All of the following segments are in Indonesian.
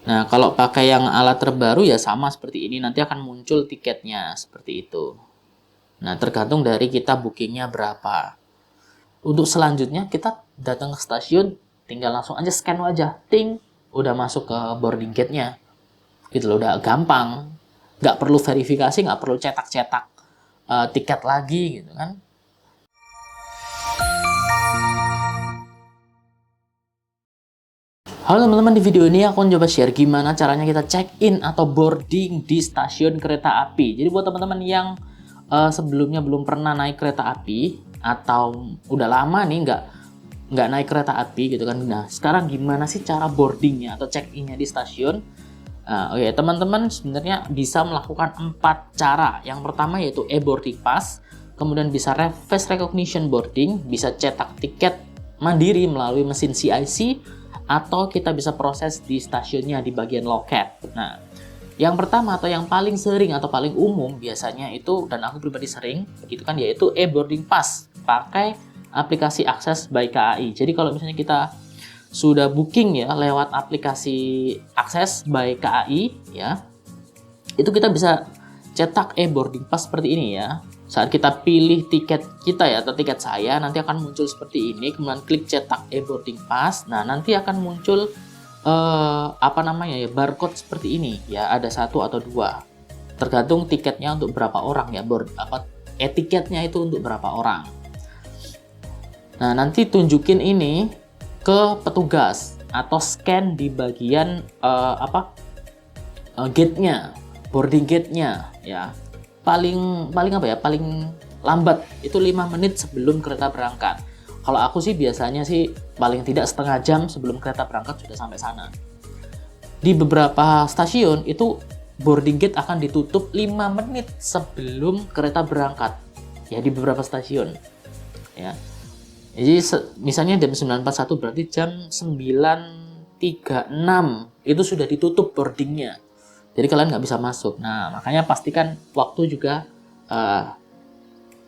Nah, kalau pakai yang alat terbaru ya sama seperti ini, nanti akan muncul tiketnya seperti itu. Nah, tergantung dari kita bookingnya berapa. Untuk selanjutnya kita datang ke stasiun, tinggal langsung aja scan aja, ting, udah masuk ke boarding gate-nya. Gitu loh, udah gampang. Nggak perlu verifikasi, nggak perlu cetak-cetak tiket lagi gitu kan. Halo teman-teman, di video ini aku coba share gimana caranya kita check-in atau boarding di stasiun kereta api. Jadi buat teman-teman yang sebelumnya belum pernah naik kereta api atau udah lama nih nggak naik kereta api gitu kan. Nah, sekarang gimana sih cara boardingnya atau check-innya di stasiun? Nah, oke, teman-teman sebenarnya bisa melakukan 4 cara. Yang pertama yaitu e-boarding pass, kemudian bisa face recognition boarding, bisa cetak tiket mandiri melalui mesin CIC, atau kita bisa proses di stasiunnya di bagian loket. Nah, yang pertama atau yang paling sering atau paling umum biasanya itu, dan aku pribadi sering, gitu kan, yaitu e-boarding pass, pakai aplikasi Akses by KAI. Jadi kalau misalnya kita sudah booking ya lewat aplikasi Akses by KAI ya, itu kita bisa cetak e-boarding pass seperti ini ya. Saat kita pilih tiket kita ya, atau tiket saya, nanti akan muncul seperti ini, kemudian klik cetak e-boarding pass. Nah, nanti akan muncul apa namanya ya, barcode seperti ini ya, ada 1 atau 2 tergantung tiketnya untuk berapa orang ya, tiketnya itu untuk berapa orang. Nah, nanti tunjukin ini ke petugas atau scan di bagian gate-nya, boarding gate-nya ya. Paling apa ya? Paling lambat itu 5 menit sebelum kereta berangkat. Kalau aku sih biasanya sih paling tidak setengah jam sebelum kereta berangkat sudah sampai sana. Di beberapa stasiun itu boarding gate akan ditutup 5 menit sebelum kereta berangkat. Ya, di beberapa stasiun. Ya. Jadi misalnya jam 9.41 berarti jam 9.36 itu sudah ditutup boardingnya. Jadi kalian nggak bisa masuk. Nah, makanya pastikan waktu juga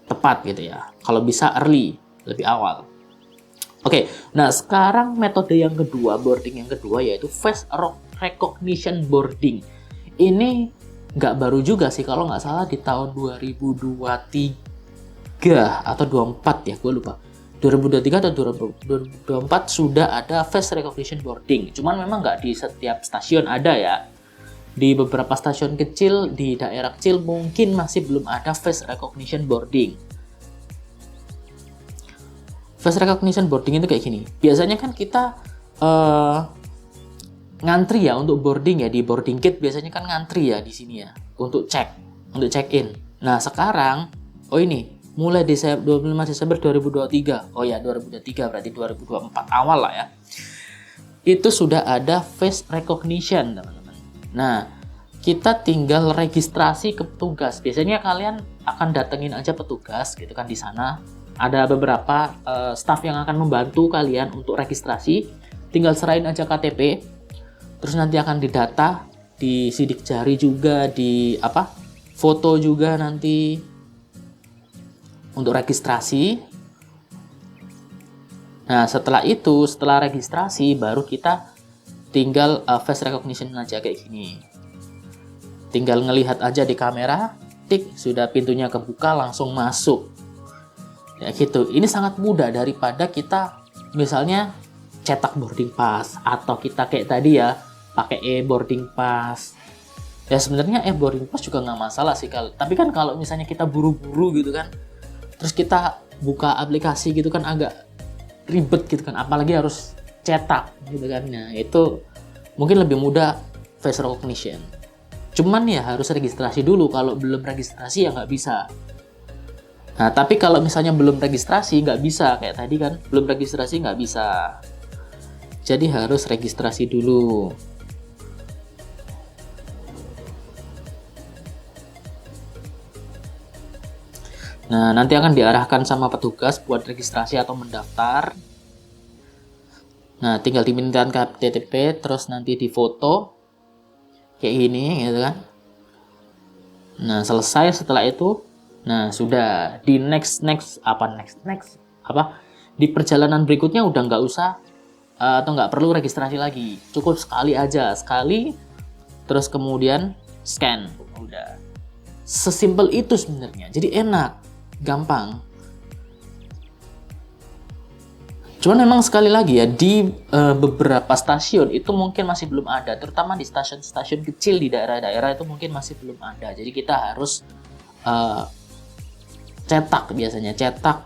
tepat gitu ya. Kalau bisa early, lebih awal. Oke, nah sekarang metode yang kedua, boarding yang kedua yaitu face recognition boarding. Ini nggak baru juga sih, kalau nggak salah di tahun 2023 atau 24 ya, gue lupa. 2023 atau 2024 sudah ada face recognition boarding. Cuman memang nggak di setiap stasiun ada ya. Di beberapa stasiun kecil, di daerah kecil mungkin masih belum ada face recognition boarding. Face recognition boarding itu kayak gini. Biasanya kan kita ngantri ya untuk boarding ya, di boarding gate biasanya kan ngantri ya di sini ya untuk check in. Nah, sekarang ini mulai 25 Desember 2023. Oh ya, 2023 berarti 2024 awal lah ya. Itu sudah ada face recognition, teman-teman. Nah, kita tinggal registrasi ke petugas. Biasanya kalian akan datengin aja petugas gitu kan di sana. Ada beberapa staff yang akan membantu kalian untuk registrasi. Tinggal serahin aja KTP. Terus nanti akan didata, di sidik jari juga, di foto juga nanti untuk registrasi. Nah, setelah registrasi baru kita tinggal face recognition aja kayak gini. Tinggal ngelihat aja di kamera, tik, sudah pintunya kebuka, langsung masuk. Ya gitu. Ini sangat mudah daripada kita misalnya cetak boarding pass atau kita kayak tadi ya pakai e-boarding pass. Ya sebenarnya e-boarding pass juga nggak masalah sih, tapi kan kalau misalnya kita buru-buru gitu kan, terus kita buka aplikasi gitu kan agak ribet gitu kan, apalagi harus cetak gitu kan. Nah, itu mungkin lebih mudah face recognition. Cuman ya harus registrasi dulu, kalau belum registrasi ya nggak bisa. Nah, tapi kalau misalnya belum registrasi nggak bisa, kayak tadi kan, belum registrasi nggak bisa. Jadi harus registrasi dulu. Nah, nanti akan diarahkan sama petugas buat registrasi atau mendaftar. Nah, tinggal dimintakan KTP, terus nanti difoto kayak gini gitu kan. Nah, selesai setelah itu, nah sudah di di perjalanan berikutnya udah nggak usah atau nggak perlu registrasi lagi, cukup sekali aja, sekali terus kemudian scan, udah. Sesimpel itu sebenarnya, jadi enak, gampang. Cuman memang sekali lagi ya, di beberapa stasiun itu mungkin masih belum ada, terutama di stasiun-stasiun kecil di daerah-daerah itu mungkin masih belum ada. Jadi kita harus cetak, biasanya cetak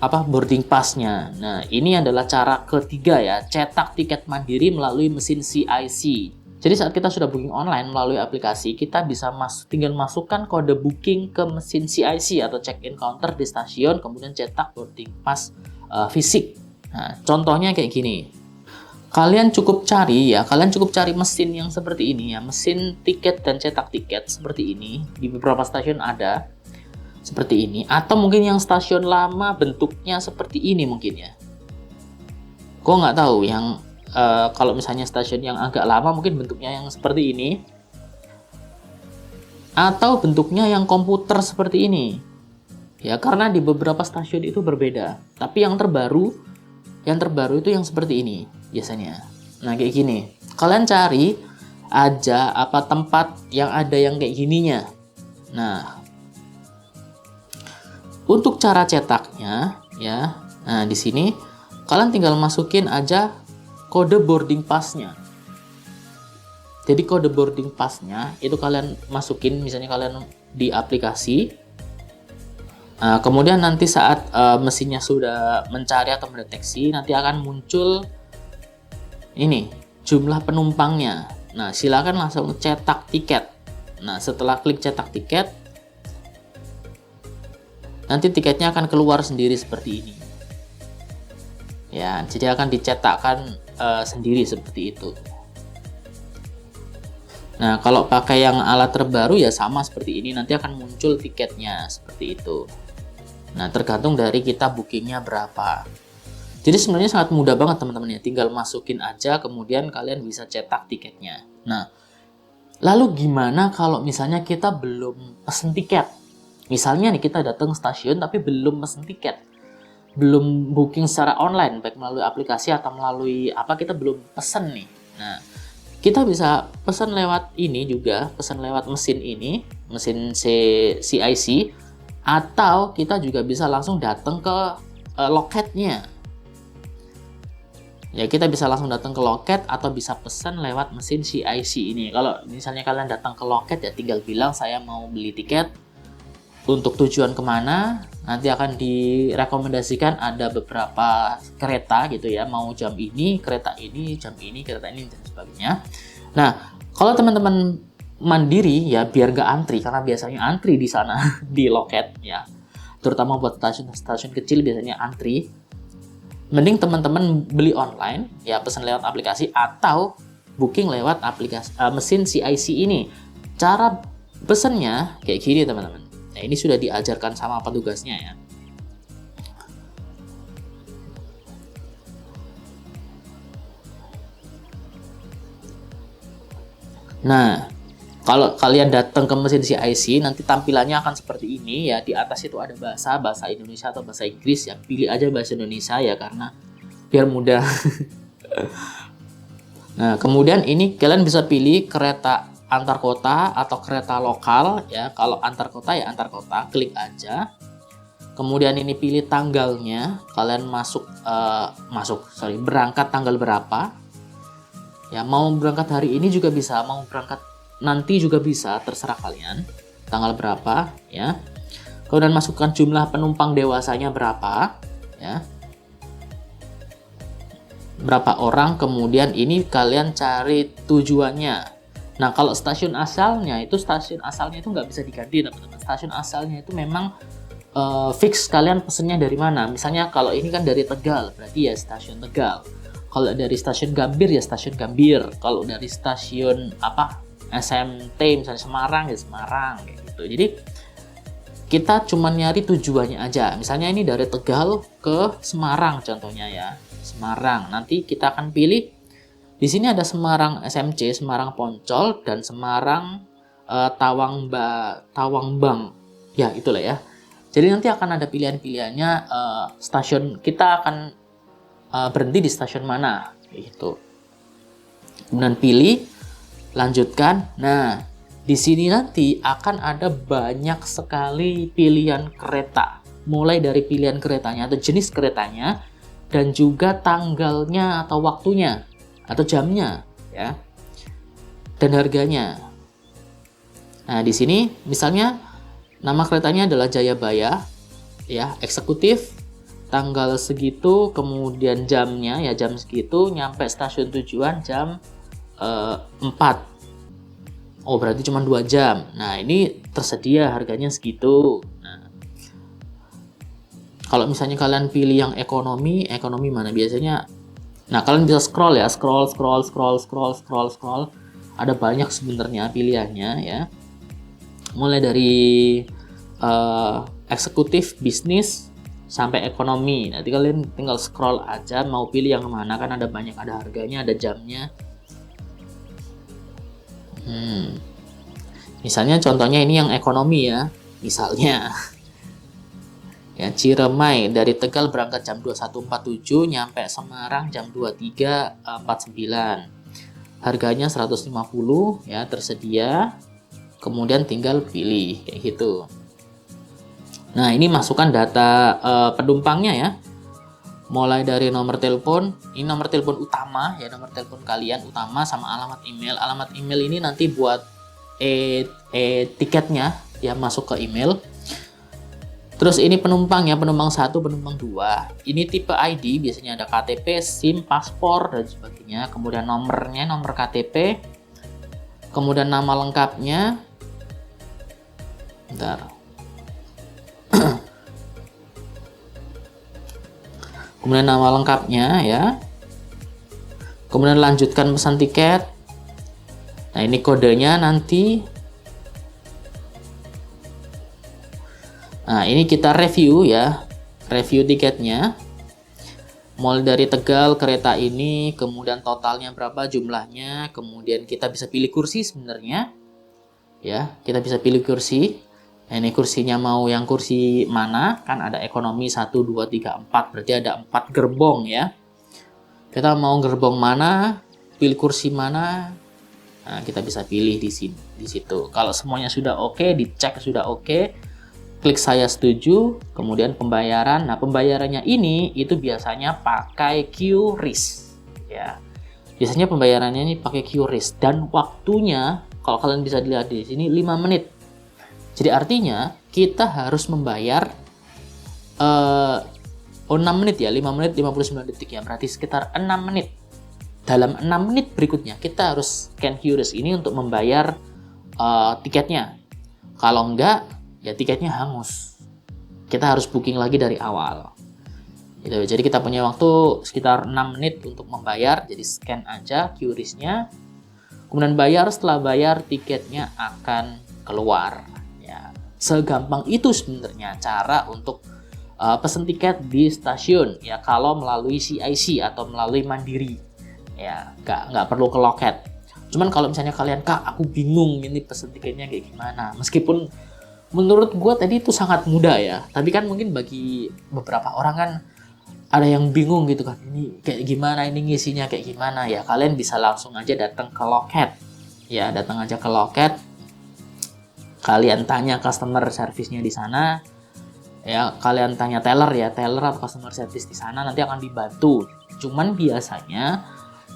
boarding passnya. Nah, ini adalah cara ketiga ya, cetak tiket mandiri melalui mesin CIC. Jadi saat kita sudah booking online melalui aplikasi, kita bisa tinggal masukkan kode booking ke mesin CIC atau check-in counter di stasiun, kemudian cetak boarding pass fisik. Nah, contohnya kayak gini. Kalian cukup cari mesin yang seperti ini ya, mesin tiket dan cetak tiket seperti ini. Di beberapa stasiun ada seperti ini, atau mungkin yang stasiun lama bentuknya seperti ini mungkin ya. Gue nggak tahu yang kalau misalnya stasiun yang agak lama mungkin bentuknya yang seperti ini, atau bentuknya yang komputer seperti ini. Ya, karena di beberapa stasiun itu berbeda. Tapi yang terbaru itu yang seperti ini biasanya. Nah, kayak gini. Kalian cari aja tempat yang ada yang kayak gininya. Nah, untuk cara cetaknya ya. Nah, di sini kalian tinggal masukin aja kode boarding pass-nya. Jadi kode boarding pass-nya itu kalian masukin, misalnya kalian di aplikasi. Kemudian nanti saat mesinnya sudah mencari atau mendeteksi, nanti akan muncul ini jumlah penumpangnya. Nah, silakan langsung cetak tiket. Nah, setelah klik cetak tiket, nanti tiketnya akan keluar sendiri seperti ini. Ya, jadi akan dicetakkan sendiri seperti itu. Nah, kalau pakai yang alat terbaru ya sama seperti ini, nanti akan muncul tiketnya seperti itu. Nah, tergantung dari kita bookingnya berapa. Jadi sebenarnya sangat mudah banget teman-teman ya, tinggal masukin aja, kemudian kalian bisa cetak tiketnya. Nah, lalu gimana kalau misalnya kita belum pesen tiket? Misalnya nih kita datang stasiun tapi belum pesen tiket, belum booking secara online, baik melalui aplikasi atau melalui kita belum pesen nih. Nah, kita bisa pesan lewat ini juga, pesan lewat mesin ini, mesin CIC, atau kita juga bisa langsung datang ke loketnya. Ya, kita bisa langsung datang ke loket atau bisa pesan lewat mesin CIC ini. Kalau misalnya kalian datang ke loket ya tinggal bilang saya mau beli tiket untuk tujuan kemana, nanti akan direkomendasikan ada beberapa kereta gitu ya, mau jam ini, kereta ini, jam ini, kereta ini, dan sebagainya. Nah, kalau teman-teman mandiri ya biar nggak antri, karena biasanya antri di sana di loket ya, terutama buat stasiun kecil biasanya antri. Mending teman-teman beli online ya, pesan lewat aplikasi atau booking lewat aplikasi mesin CIC ini. Cara pesennya kayak gini teman-teman. Nah, ini sudah diajarkan sama petugasnya ya. Nah, kalau kalian datang ke mesin CIC, nanti tampilannya akan seperti ini ya. Di atas itu ada bahasa Indonesia atau bahasa Inggris ya. Pilih aja bahasa Indonesia ya, karena biar mudah. Nah, kemudian ini kalian bisa pilih kereta antar kota atau kereta lokal ya. Kalau antar kota ya antar kota, klik aja. Kemudian ini pilih tanggalnya, kalian berangkat tanggal berapa. Ya, mau berangkat hari ini juga bisa, mau berangkat nanti juga bisa, terserah kalian tanggal berapa ya. Kemudian masukkan jumlah penumpang dewasanya berapa ya, berapa orang. Kemudian ini kalian cari tujuannya. Nah, kalau stasiun asalnya itu nggak bisa diganti teman-teman. Stasiun asalnya itu memang fix kalian pesennya dari mana. Misalnya kalau ini kan dari Tegal, berarti ya stasiun Tegal. Kalau dari stasiun Gambir ya stasiun Gambir. Kalau dari stasiun SMT misalnya Semarang ya Semarang kayak gitu. Jadi kita cuma nyari tujuannya aja. Misalnya ini dari Tegal ke Semarang contohnya ya. Semarang. Nanti kita akan pilih di sini ada Semarang SMC, Semarang Poncol, dan Semarang Tawangbang. Ya, itulah ya. Jadi nanti akan ada pilihan-pilihannya, stasiun kita akan berhenti di stasiun mana, gitu. Kemudian pilih, lanjutkan. Nah, di sini nanti akan ada banyak sekali pilihan kereta, mulai dari pilihan keretanya atau jenis keretanya, dan juga tanggalnya atau waktunya atau jamnya, ya, dan harganya. Nah, di sini misalnya nama keretanya adalah Jayabaya, ya, eksekutif, tanggal segitu, kemudian jamnya, ya jam segitu, nyampe stasiun tujuan jam 4. Oh, berarti cuma 2 jam. Nah, ini tersedia harganya segitu. Nah, kalau misalnya kalian pilih yang ekonomi mana biasanya? Nah, kalian bisa scroll ya, scroll. Ada banyak sebenarnya pilihannya, ya. Mulai dari eksekutif, bisnis, sampai ekonomi. Nanti kalian tinggal scroll aja mau pilih yang mana, kan ada banyak, ada harganya, ada jamnya. Misalnya contohnya ini yang ekonomi ya. Misalnya ya, Ciremai dari Tegal berangkat jam 21.47, nyampe Semarang jam 23.49. Harganya 150 ya, tersedia. Kemudian tinggal pilih kayak gitu. Nah, ini masukkan data penumpangnya ya. Mulai dari nomor telepon, ini nomor telepon utama ya, nomor telepon kalian utama sama alamat email. Alamat email ini nanti buat tiketnya ya, masuk ke email. Terus ini penumpang ya, penumpang 1, penumpang 2. Ini tipe ID, biasanya ada KTP, SIM, paspor dan sebagainya. Kemudian nomornya, nomor KTP. Kemudian nama lengkapnya. Bentar. Kemudian nama lengkapnya ya. Kemudian lanjutkan pesan tiket. Nah, ini kodenya nanti. Nah, ini kita review ya. Review tiketnya. Mulai dari Tegal kereta ini, kemudian totalnya berapa jumlahnya, kemudian kita bisa pilih kursi sebenarnya. Ya, kita bisa pilih kursi. Nah, ini kursinya mau yang kursi mana? Kan ada ekonomi 1, 2, 3, 4. Berarti ada 4 gerbong ya. Kita mau gerbong mana? Pilih kursi mana? Nah, kita bisa pilih di sini, di situ. Kalau semuanya sudah oke, dicek sudah oke, klik saya setuju, kemudian pembayaran. Nah, pembayarannya ini itu biasanya pakai QRIS ya. Biasanya pembayarannya ini pakai QRIS dan waktunya kalau kalian bisa dilihat di sini 5 menit. Jadi artinya kita harus membayar 6 menit ya, 5 menit 59 detik ya, berarti sekitar 6 menit. Dalam 6 menit berikutnya kita harus scan QRIS ini untuk membayar tiketnya. Kalau enggak, ya tiketnya hangus. Kita harus booking lagi dari awal. Gitu. Jadi kita punya waktu sekitar 6 menit untuk membayar. Jadi scan aja QRIS-nya. Kemudian bayar, setelah bayar tiketnya akan keluar. Ya, segampang itu sebenarnya cara untuk pesen tiket di stasiun. Ya, kalau melalui CIC atau melalui Mandiri. Ya, nggak perlu ke loket. Cuman kalau misalnya kalian, Kak, aku bingung ini pesen tiketnya kayak gimana. Meskipun menurut gue tadi itu sangat mudah ya, tapi kan mungkin bagi beberapa orang kan ada yang bingung gitu kan, ini kayak gimana, ini ngisinya kayak gimana ya. Kalian bisa langsung aja datang ke loket ya, datang aja ke loket, kalian tanya customer service-nya di sana ya, kalian tanya teller ya, teller atau customer service di sana nanti akan dibantu. Cuman biasanya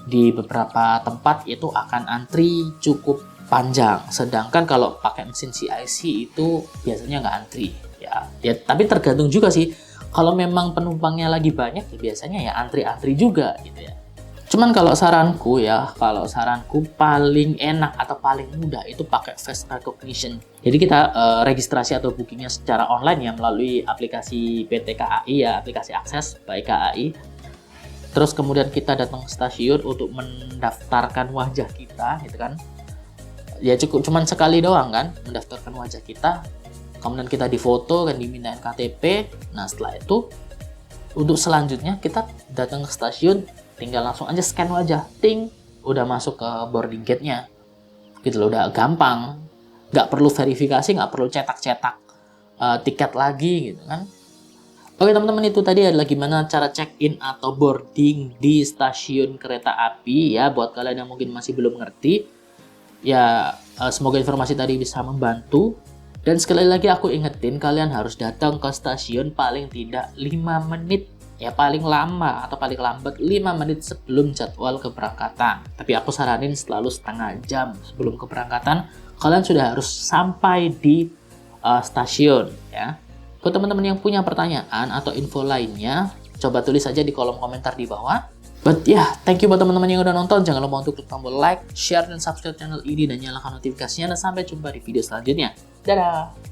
di beberapa tempat itu akan antri cukup panjang, sedangkan kalau pakai mesin CIC itu biasanya nggak antri ya. Tapi tergantung juga sih, kalau memang penumpangnya lagi banyak ya biasanya ya antri juga gitu ya. Cuman kalau saranku paling enak atau paling mudah itu pakai face recognition. Jadi kita registrasi atau bookingnya secara online ya, melalui aplikasi PT KAI ya, aplikasi akses by KAI. Terus kemudian kita datang ke stasiun untuk mendaftarkan wajah kita gitu kan. Ya cuman sekali doang kan, mendaftarkan wajah kita, kemudian kita difoto kan, dimintain KTP. Nah, setelah itu untuk selanjutnya kita datang ke stasiun, tinggal langsung aja scan wajah, ting, udah masuk ke boarding gate-nya gitu loh, udah gampang, nggak perlu verifikasi, nggak perlu cetak-cetak tiket lagi gitu kan. Oke teman-teman, itu tadi adalah gimana cara check-in atau boarding di stasiun kereta api ya. Buat kalian yang mungkin masih belum ngerti, ya semoga informasi tadi bisa membantu. Dan sekali lagi aku ingetin, kalian harus datang ke stasiun paling tidak 5 menit. Ya paling lama atau paling lambat 5 menit sebelum jadwal keberangkatan. Tapi aku saranin selalu setengah jam sebelum keberangkatan, kalian sudah harus sampai di stasiun ya. Buat teman-teman yang punya pertanyaan atau info lainnya, coba tulis aja di kolom komentar di bawah. But ya, thank you buat teman-teman yang udah nonton. Jangan lupa untuk klik tombol like, share, dan subscribe channel ini dan nyalakan notifikasinya. Dan sampai jumpa di video selanjutnya. Dadah!